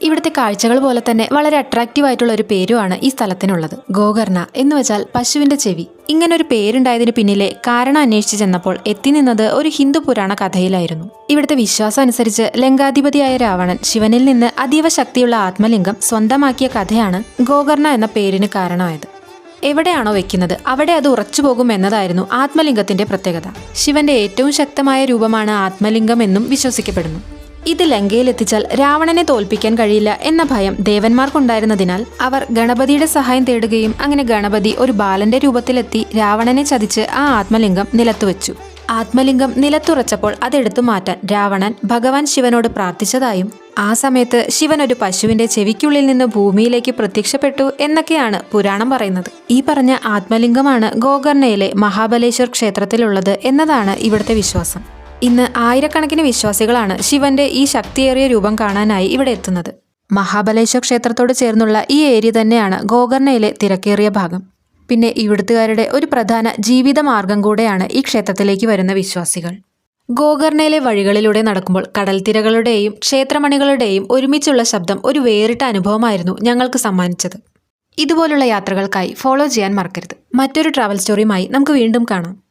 ഇവിടുത്തെ കാഴ്ചകൾ പോലെ തന്നെ വളരെ അട്രാക്റ്റീവ് ആയിട്ടുള്ള ഒരു പേരുമാണ് ഈ സ്ഥലത്തിനുള്ളത്. ഗോകർണ എന്ന് വെച്ചാൽ പശുവിന്റെ ചെവി. ഇങ്ങനൊരു പേരുണ്ടായതിന് പിന്നിലെ കാരണം അന്വേഷിച്ചു ചെന്നപ്പോൾ എത്തിനിന്നത് ഒരു ഹിന്ദു പുരാണ കഥയിലായിരുന്നു. ഇവിടുത്തെ വിശ്വാസം അനുസരിച്ച് ലങ്കാധിപതിയായ രാവണൻ ശിവനിൽ നിന്ന് അതീവ ശക്തിയുള്ള ആത്മലിംഗം സ്വന്തമാക്കിയ കഥയാണ് ഗോകർണ എന്ന പേരിന് കാരണമായത്. എവിടെയാണോ വെക്കുന്നത് അവിടെ അത് ഉറച്ചുപോകും എന്നതായിരുന്നു ആത്മലിംഗത്തിന്റെ പ്രത്യേകത. ശിവന്റെ ഏറ്റവും ശക്തമായ രൂപമാണ് ആത്മലിംഗം എന്നും വിശ്വസിക്കപ്പെടുന്നു. ഇത് ലങ്കയിലെത്തിച്ചാൽ രാവണനെ തോൽപ്പിക്കാൻ കഴിയില്ല എന്ന ഭയം ദേവന്മാർക്കുണ്ടായിരുന്നതിനാൽ അവർ ഗണപതിയുടെ സഹായം തേടുകയും അങ്ങനെ ഗണപതി ഒരു ബാലന്റെ രൂപത്തിലെത്തി രാവണനെ ചതിച്ച് ആ ആത്മലിംഗം നിലത്തുവെച്ചു. ആത്മലിംഗം നിലത്തുറച്ചപ്പോൾ അതെടുത്തു മാറ്റാൻ രാവണൻ ഭഗവാൻ ശിവനോട് പ്രാർത്ഥിച്ചതായും ആ സമയത്ത് ശിവൻ ഒരു പശുവിന്റെ ചെവിക്കുള്ളിൽ നിന്ന് ഭൂമിയിലേക്ക് പ്രത്യക്ഷപ്പെട്ടു എന്നൊക്കെയാണ് പുരാണം പറയുന്നത്. ഈ പറഞ്ഞ ആത്മലിംഗമാണ് ഗോകർണയിലെ മഹാബലേശ്വർ ക്ഷേത്രത്തിലുള്ളത് എന്നതാണ് ഇവിടുത്തെ വിശ്വാസം. ഇന്ന് ആയിരക്കണക്കിന് വിശ്വാസികളാണ് ശിവന്റെ ഈ ശക്തിയേറിയ രൂപം കാണാനായി ഇവിടെ എത്തുന്നത്. മഹാബലേശ്വർ ക്ഷേത്രത്തോട് ചേർന്നുള്ള ഈ ഏരിയ തന്നെയാണ് ഗോകർണയിലെ തിരക്കേറിയ ഭാഗം. പിന്നെ ഇവിടുത്തുകാരുടെ ഒരു പ്രധാന ജീവിതമാർഗം കൂടെയാണ് ഈ ക്ഷേത്രത്തിലേക്ക് വരുന്ന വിശ്വാസികൾ. ഗോകർണയിലെ വഴികളിലൂടെ നടക്കുമ്പോൾ കടൽത്തിരകളുടെയും ക്ഷേത്രമണികളുടെയും ഒരുമിച്ചുള്ള ശബ്ദം ഒരു വേറിട്ട അനുഭവമായിരുന്നു ഞങ്ങൾക്ക് സമ്മാനിച്ചത്. ഇതുപോലുള്ള യാത്രകൾക്കായി ഫോളോ ചെയ്യാൻ മറക്കരുത്. മറ്റൊരു ട്രാവൽ സ്റ്റോറിയുമായി നമുക്ക് വീണ്ടും കാണാം.